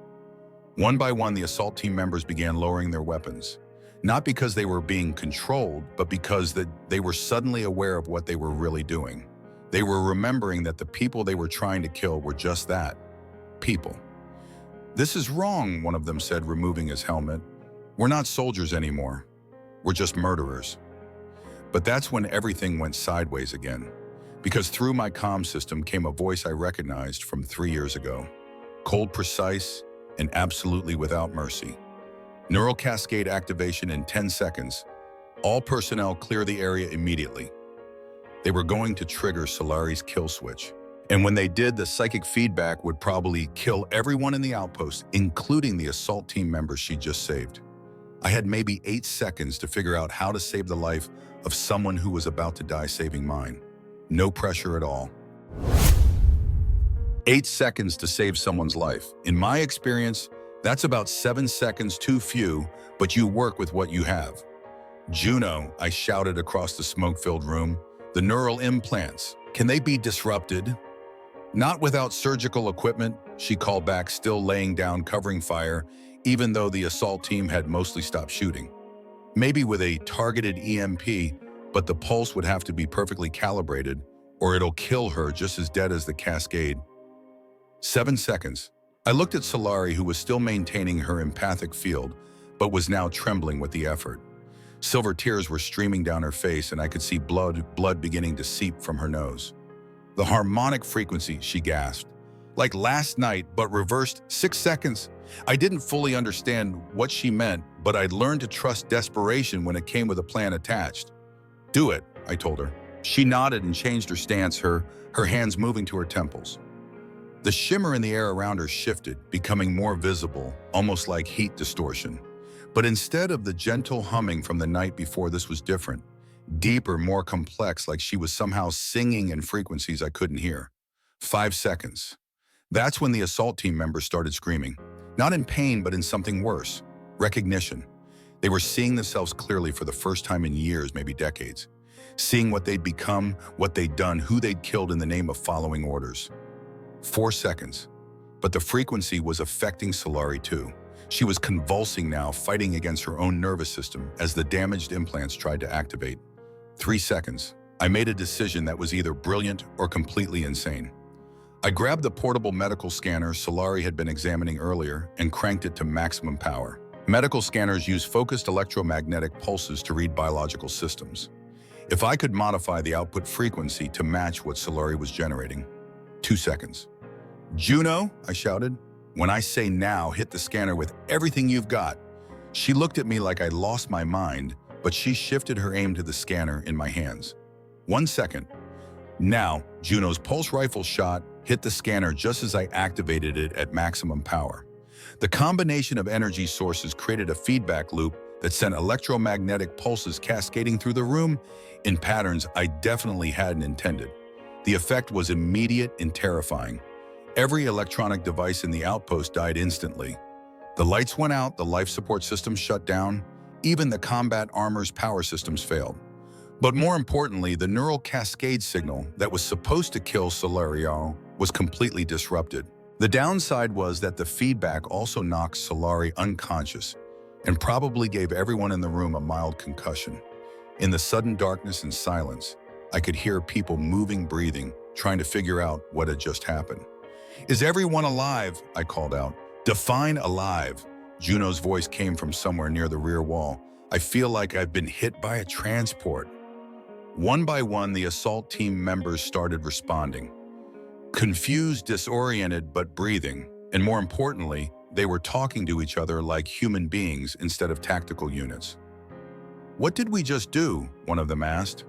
One by one, the assault team members began lowering their weapons. Not because they were being controlled, but because they were suddenly aware of what they were really doing. They were remembering that the people they were trying to kill were just that, people. "This is wrong," one of them said, removing his helmet. "We're not soldiers anymore. We're just murderers." But that's when everything went sideways again. Because through my comm system came a voice I recognized from 3 years ago. Cold, precise, and absolutely without mercy. "Neural cascade activation in 10 seconds. All personnel clear the area immediately." They were going to trigger Solari's kill switch. And when they did, the psychic feedback would probably kill everyone in the outpost, including the assault team members she just saved. I had maybe 8 seconds to figure out how to save the life of someone who was about to die saving mine. No pressure at all. 8 seconds to save someone's life. In my experience, that's about 7 seconds too few, but you work with what you have. "Juno," I shouted across the smoke-filled room, "the neural implants, can they be disrupted?" "Not without surgical equipment," she called back, still laying down covering fire, even though the assault team had mostly stopped shooting. "Maybe with a targeted EMP, but the pulse would have to be perfectly calibrated, or it'll kill her just as dead as the cascade." 7 seconds. I looked at Solari, who was still maintaining her empathic field, but was now trembling with the effort. Silver tears were streaming down her face, and I could see blood beginning to seep from her nose. "The harmonic frequency," she gasped. "Like last night, but reversed 6 seconds." I didn't fully understand what she meant, but I'd learned to trust desperation when it came with a plan attached. "Do it," I told her. She nodded and changed her stance, her hands moving to her temples. The shimmer in the air around her shifted, becoming more visible, almost like heat distortion. But instead of the gentle humming from the night before, this was different. Deeper, more complex, like she was somehow singing in frequencies I couldn't hear. 5 seconds. That's when the assault team members started screaming. Not in pain, but in something worse. Recognition. They were seeing themselves clearly for the first time in years, maybe decades. Seeing what they'd become, what they'd done, who they'd killed in the name of following orders. 4 seconds. But the frequency was affecting Solari too. She was convulsing now, fighting against her own nervous system as the damaged implants tried to activate. 3 seconds. I made a decision that was either brilliant or completely insane. I grabbed the portable medical scanner Solari had been examining earlier and cranked it to maximum power. Medical scanners use focused electromagnetic pulses to read biological systems. If I could modify the output frequency to match what Solari was generating. 2 seconds. "Juno," I shouted. "When I say now, hit the scanner with everything you've got." She looked at me like I'd lost my mind, but she shifted her aim to the scanner in my hands. 1 second. Now, Juno's pulse rifle shot hit the scanner just as I activated it at maximum power. The combination of energy sources created a feedback loop that sent electromagnetic pulses cascading through the room in patterns I definitely hadn't intended. The effect was immediate and terrifying. Every electronic device in the outpost died instantly. The lights went out, the life support systems shut down, even the combat armor's power systems failed. But more importantly, the neural cascade signal that was supposed to kill Solari was completely disrupted. The downside was that the feedback also knocked Solari unconscious and probably gave everyone in the room a mild concussion. In the sudden darkness and silence, I could hear people moving, breathing, trying to figure out what had just happened. "Is everyone alive?" I called out. "Define alive." Juno's voice came from somewhere near the rear wall. "I feel like I've been hit by a transport." One by one, the assault team members started responding. Confused, disoriented, but breathing. And more importantly, they were talking to each other like human beings instead of tactical units. "What did we just do?" one of them asked.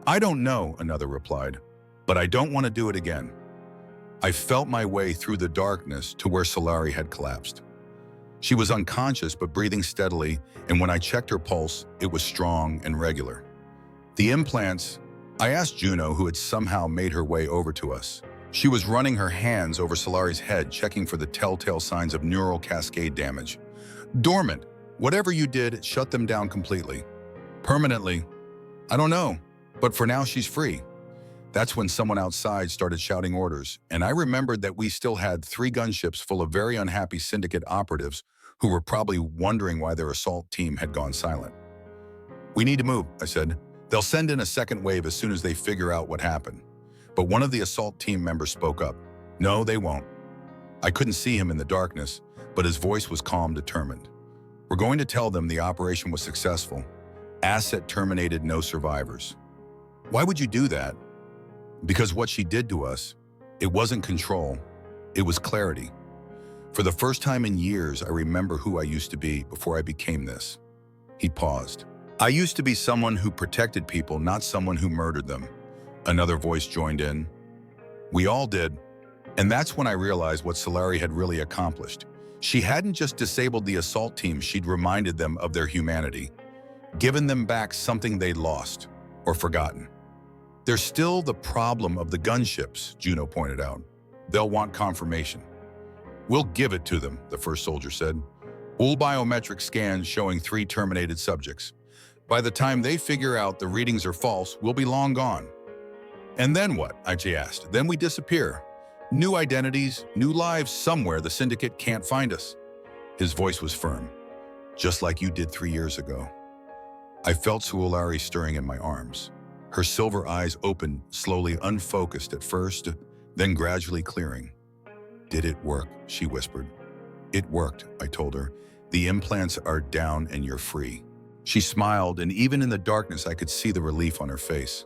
"I don't know," another replied, "but I don't want to do it again." I felt my way through the darkness to where Solari had collapsed. She was unconscious but breathing steadily, and when I checked her pulse, it was strong and regular. The implants, I asked Juno, who had somehow made her way over to us. She was running her hands over Solari's head, checking for the telltale signs of neural cascade damage. "Dormant. Whatever you did, shut them down completely." "Permanently," I don't know, but for now she's free. That's when someone outside started shouting orders, and I remembered that we still had 3 gunships full of very unhappy syndicate operatives who were probably wondering why their assault team had gone silent. We need to move, I said. They'll send in a second wave as soon as they figure out what happened. But one of the assault team members spoke up. No, they won't. I couldn't see him in the darkness, but his voice was calm, determined. We're going to tell them the operation was successful. Asset terminated, no survivors. Why would you do that? Because what she did to us, it wasn't control, it was clarity. For the first time in years, I remember who I used to be before I became this. He paused. I used to be someone who protected people, not someone who murdered them. Another voice joined in. We all did. And that's when I realized what Solari had really accomplished. She hadn't just disabled the assault team, she'd reminded them of their humanity, given them back something they'd lost or forgotten. There's still the problem of the gunships, Juno pointed out. They'll want confirmation. We'll give it to them, the first soldier said. All biometric scans showing 3 terminated subjects. By the time they figure out the readings are false, we'll be long gone. And then what? I asked. Then we disappear. New identities, new lives somewhere the syndicate can't find us. His voice was firm. Just like you did 3 years ago. I felt Suolari stirring in my arms. Her silver eyes opened, slowly unfocused at first, then gradually clearing. Did it work? She whispered. It worked, I told her. The implants are down and you're free. She smiled, and even in the darkness I could see the relief on her face.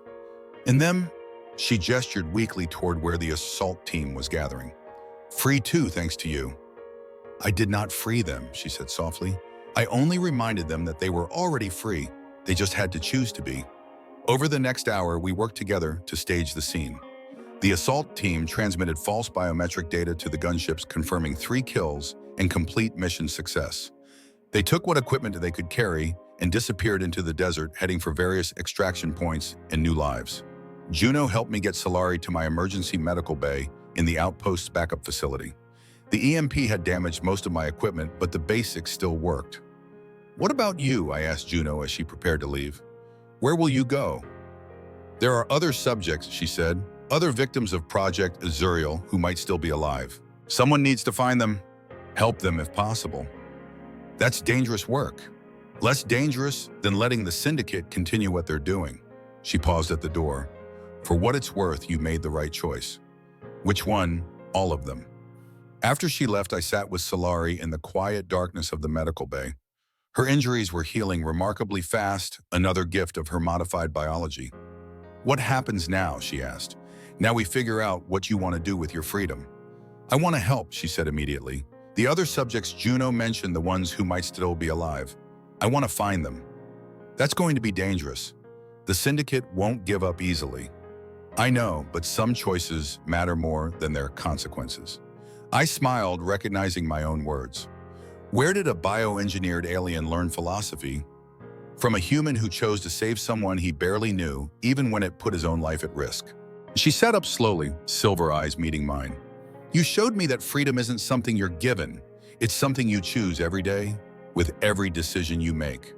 And then she gestured weakly toward where the assault team was gathering. Free too, thanks to you. I did not free them, she said softly. I only reminded them that they were already free. They just had to choose to be. Over the next hour, we worked together to stage the scene. The assault team transmitted false biometric data to the gunships, confirming 3 kills and complete mission success. They took what equipment they could carry and disappeared into the desert, heading for various extraction points and new lives. Juno helped me get Solari to my emergency medical bay in the outpost's backup facility. The EMP had damaged most of my equipment, but the basics still worked. What about you? I asked Juno as she prepared to leave. Where will you go? There are other subjects, she said, other victims of Project Azuriel who might still be alive. Someone needs to find them, help them if possible. That's dangerous work. Less dangerous than letting the syndicate continue what they're doing. She paused at the door. For what it's worth, you made the right choice. Which one? All of them. After she left, I sat with Solari in the quiet darkness of the medical bay. Her injuries were healing remarkably fast, another gift of her modified biology. What happens now? She asked. Now we figure out what you want to do with your freedom. I want to help, she said immediately. The other subjects Juno mentioned, the ones who might still be alive. I want to find them. That's going to be dangerous. The syndicate won't give up easily. I know, but some choices matter more than their consequences. I smiled, recognizing my own words. Where did a bioengineered alien learn philosophy? From a human who chose to save someone he barely knew, even when it put his own life at risk. She sat up slowly, silver eyes meeting mine. You showed me that freedom isn't something you're given. It's something you choose every day, with every decision you make.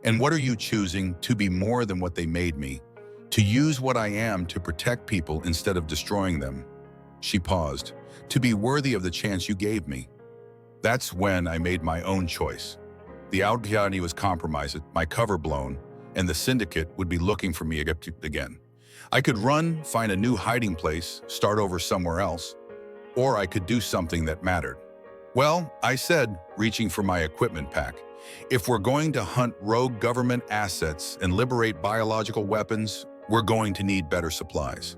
And what are you choosing? To be more than what they made me. To use what I am to protect people instead of destroying them. She paused. To be worthy of the chance you gave me. That's when I made my own choice. The Outgiani was compromised, my cover blown, and the syndicate would be looking for me again. I could run, find a new hiding place, start over somewhere else, or I could do something that mattered. Well, I said, reaching for my equipment pack, if we're going to hunt rogue government assets and liberate biological weapons, we're going to need better supplies.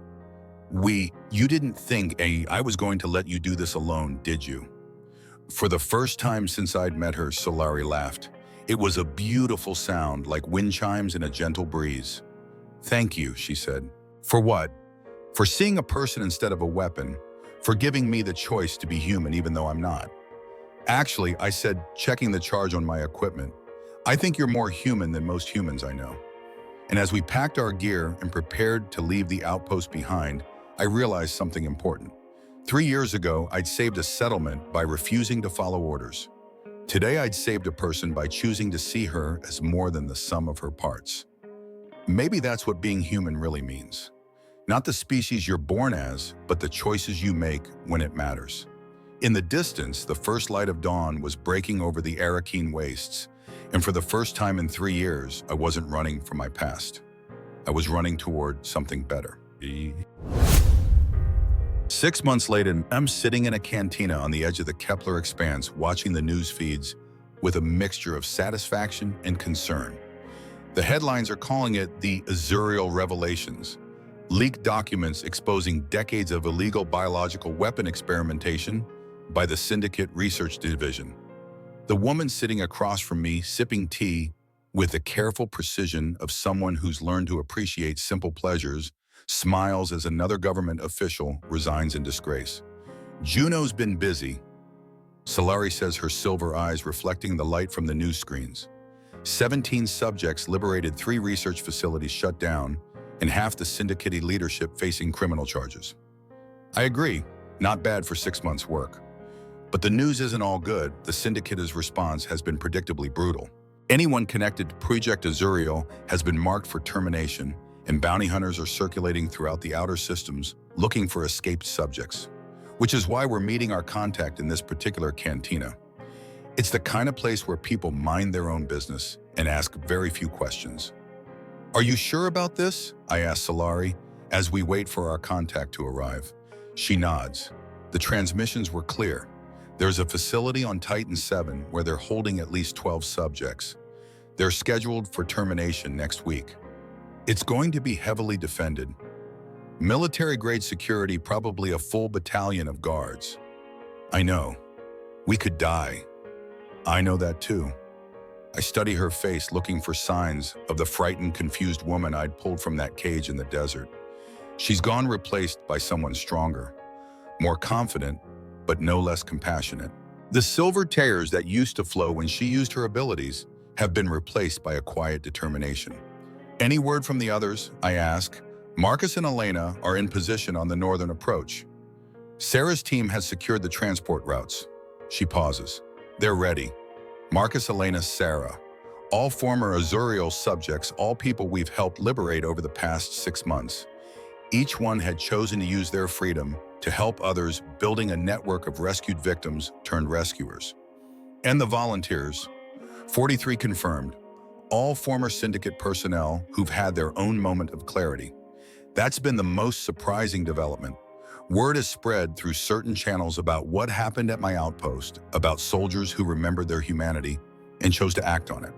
You didn't think I was going to let you do this alone, did you? For the first time since I'd met her, Solari laughed. It was a beautiful sound, like wind chimes in a gentle breeze. Thank you, she said. For what? For seeing a person instead of a weapon, for giving me the choice to be human even though I'm not. Actually, I said, checking the charge on my equipment, I think you're more human than most humans I know. And as we packed our gear and prepared to leave the outpost behind, I realized something important. 3 years ago, I'd saved a settlement by refusing to follow orders. Today, I'd saved a person by choosing to see her as more than the sum of her parts. Maybe that's what being human really means. Not the species you're born as, but the choices you make when it matters. In the distance, the first light of dawn was breaking over the Arakeen wastes, and for the first time in 3 years, I wasn't running from my past. I was running toward something better. 6 months later, I'm sitting in a cantina on the edge of the Kepler expanse watching the news feeds with a mixture of satisfaction and concern. The headlines are calling it the Azurial Revelations, leaked documents exposing decades of illegal biological weapon experimentation by the Syndicate Research Division. The woman sitting across from me, sipping tea with the careful precision of someone who's learned to appreciate simple pleasures, smiles as another government official resigns in disgrace. Juno's been busy, Solari says, her silver eyes reflecting the light from the news screens. 17 subjects liberated, 3 research facilities shut down, and half the syndicate leadership facing criminal charges. I agree, not bad for 6 months' work. But the news isn't all good. The syndicate's response has been predictably brutal. Anyone connected to Project Azurial has been marked for termination, and bounty hunters are circulating throughout the outer systems looking for escaped subjects, which is why we're meeting our contact in this particular cantina. It's the kind of place where people mind their own business and ask very few questions. Are you sure about this? I ask Solari as we wait for our contact to arrive. She nods. The transmissions were clear. There's a facility on Titan 7 where they're holding at least 12 subjects. They're scheduled for termination next week. It's going to be heavily defended. Military-grade security, probably a full battalion of guards. I know. We could die. I know that too. I study her face, looking for signs of the frightened, confused woman I'd pulled from that cage in the desert. She's gone, replaced by someone stronger, more confident, but no less compassionate. The silver tears that used to flow when she used her abilities have been replaced by a quiet determination. Any word from the others? I ask. Marcus and Elena are in position on the northern approach. Sarah's team has secured the transport routes. She pauses. They're ready. Marcus, Elena, Sarah. All former Azurial subjects, all people we've helped liberate over the past 6 months. Each one had chosen to use their freedom to help others, building a network of rescued victims turned rescuers. And the volunteers. 43 confirmed. All former syndicate personnel who've had their own moment of clarity. That's been the most surprising development. Word is spread through certain channels about what happened at my outpost, about soldiers who remembered their humanity and chose to act on it.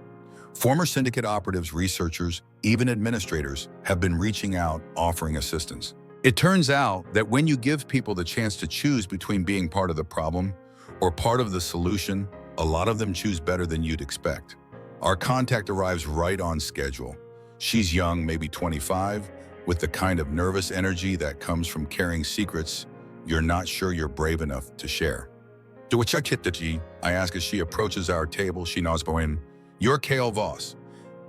Former syndicate operatives, researchers, even administrators have been reaching out, offering assistance. It turns out that when you give people the chance to choose between being part of the problem or part of the solution, a lot of them choose better than you'd expect. Our contact arrives right on schedule. She's young, maybe 25, with the kind of nervous energy that comes from carrying secrets you're not sure you're brave enough to share. Do what I ask as she approaches our table. She nods, "Boin, you're Kael Voss."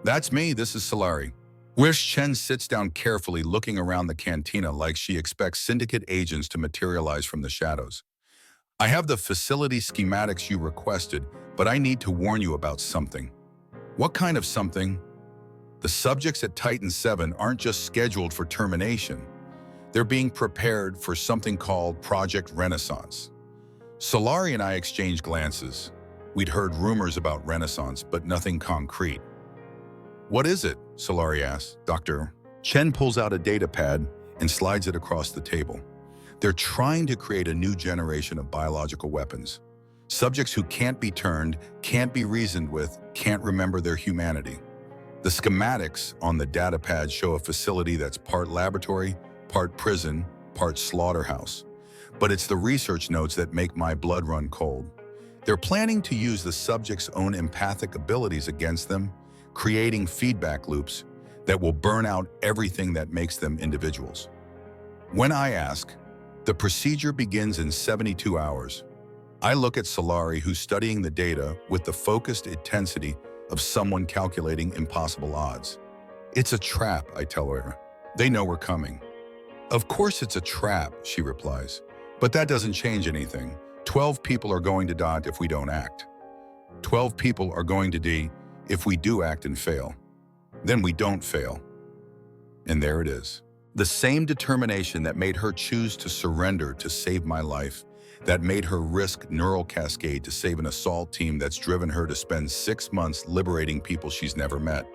"That's me, this is Solari." Wish Chen sits down carefully, looking around the cantina like she expects syndicate agents to materialize from the shadows. "I have the facility schematics you requested, but I need to warn you about something." "What kind of something?" "The subjects at Titan 7 aren't just scheduled for termination. They're being prepared for something called Project Renaissance." Solari and I exchanged glances. We'd heard rumors about Renaissance, but nothing concrete. "What is it?" Solari asks. "Dr." Chen pulls out a data pad and slides it across the table. "They're trying to create a new generation of biological weapons. Subjects who can't be turned, can't be reasoned with, can't remember their humanity." The schematics on the data pad show a facility that's part laboratory, part prison, part slaughterhouse. But it's the research notes that make my blood run cold. They're planning to use the subject's own empathic abilities against them, creating feedback loops that will burn out everything that makes them individuals. When I ask, the procedure begins in 72 hours. I look at Solari, who's studying the data with the focused intensity of someone calculating impossible odds. "It's a trap," I tell her. "They know we're coming." "Of course it's a trap," she replies. "But that doesn't change anything. 12 people are going to die if we don't act. 12 people are going to die if we do act and fail. Then we don't fail." And there it is. The same determination that made her choose to surrender to save my life, that made her risk neural cascade to save an assault team, that's driven her to spend 6 months liberating people she's never met.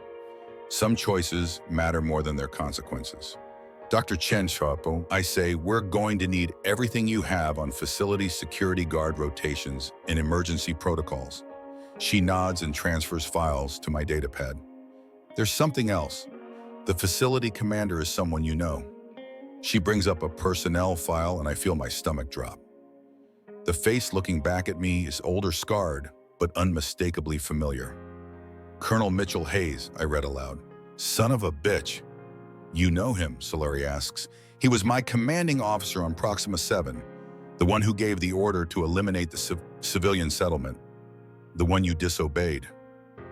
Some choices matter more than their consequences. Dr. Chen Xiaopo, I say, we're going to need everything you have on facility security guard rotations and emergency protocols. She nods and transfers files to my datapad. There's something else. The facility commander is someone you know. She brings up a personnel file and I feel my stomach drop. The face looking back at me is older, scarred, but unmistakably familiar. Colonel Mitchell Hayes, I read aloud. Son of a bitch. You know him, Solari asks. He was my commanding officer on Proxima 7, the one who gave the order to eliminate the civilian settlement, the one you disobeyed,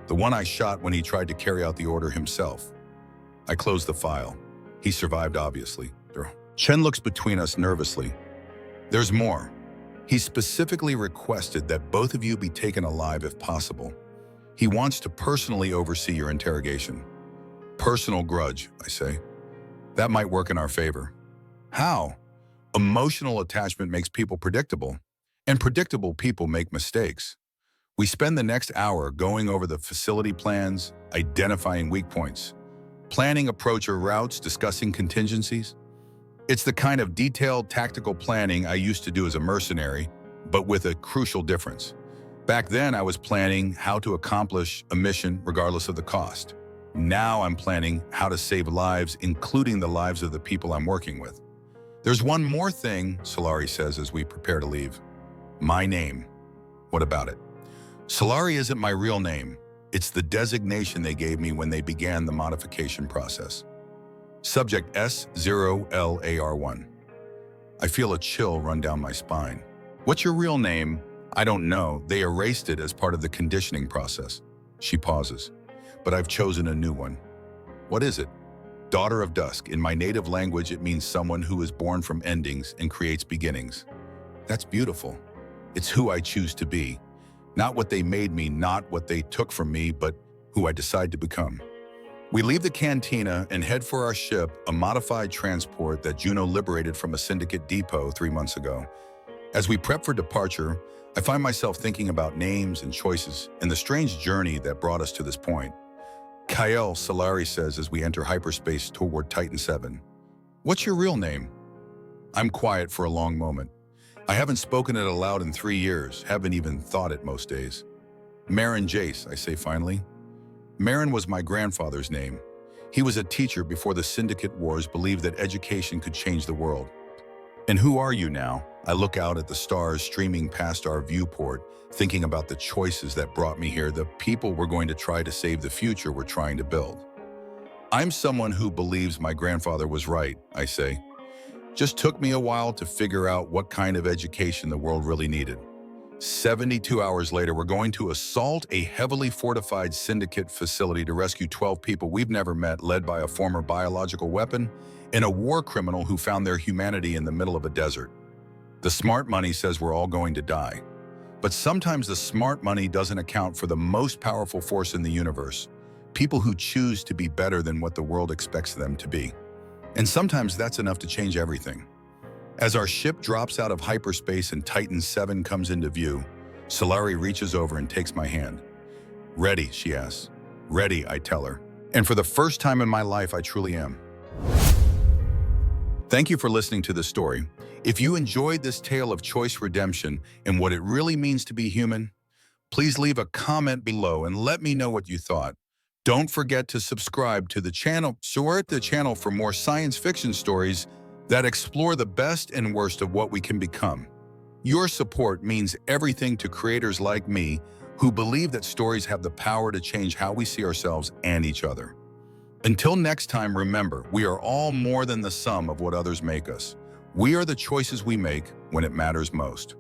the one I shot when he tried to carry out the order himself. I closed the file. He survived, obviously. Chen looks between us nervously. There's more. He specifically requested that both of you be taken alive if possible. He wants to personally oversee your interrogation. Personal grudge, I say. That might work in our favor. How? Emotional attachment makes people predictable, and predictable people make mistakes. We spend the next hour going over the facility plans, identifying weak points, planning approach or routes, discussing contingencies. It's the kind of detailed tactical planning I used to do as a mercenary, but with a crucial difference. Back then, I was planning how to accomplish a mission regardless of the cost. Now I'm planning how to save lives, including the lives of the people I'm working with. There's one more thing, Solari says as we prepare to leave. My name. What about it? Solari isn't my real name. It's the designation they gave me when they began the modification process. Subject S0LAR1. I feel a chill run down my spine. What's your real name? I don't know. They erased it as part of the conditioning process. She pauses. But I've chosen a new one. What is it? Daughter of Dusk. In my native language, it means someone who is born from endings and creates beginnings. That's beautiful. It's who I choose to be. Not what they made me, not what they took from me, but who I decide to become. We leave the cantina and head for our ship, a modified transport that Juno liberated from a syndicate depot 3 months ago. As we prep for departure, I find myself thinking about names and choices and the strange journey that brought us to this point. Kael, Solari says as we enter hyperspace toward Titan 7. What's your real name? I'm quiet for a long moment. I haven't spoken it aloud in 3 years, haven't even thought it most days. Marin Jace, I say finally. Marin was my grandfather's name. He was a teacher before the Syndicate Wars believed that education could change the world. And who are you now? I look out at the stars streaming past our viewport, thinking about the choices that brought me here, the people we're going to try to save, the future we're trying to build. I'm someone who believes my grandfather was right, I say. Just took me a while to figure out what kind of education the world really needed. 72 hours later, we're going to assault a heavily fortified syndicate facility to rescue 12 people we've never met, led by a former biological weapon and a war criminal who found their humanity in the middle of a desert. The smart money says we're all going to die. But sometimes the smart money doesn't account for the most powerful force in the universe, people who choose to be better than what the world expects them to be. And sometimes that's enough to change everything. As our ship drops out of hyperspace and Titan 7 comes into view, Solari reaches over and takes my hand. Ready, she asks. Ready, I tell her. And for the first time in my life, I truly am. Thank you for listening to this story. If you enjoyed this tale of choice redemption and what it really means to be human, please leave a comment below and let me know what you thought. Don't forget to subscribe to the channel for more science fiction stories that explore the best and worst of what we can become. Your support means everything to creators like me who believe that stories have the power to change how we see ourselves and each other. Until next time, remember, we are all more than the sum of what others make us. We are the choices we make when it matters most.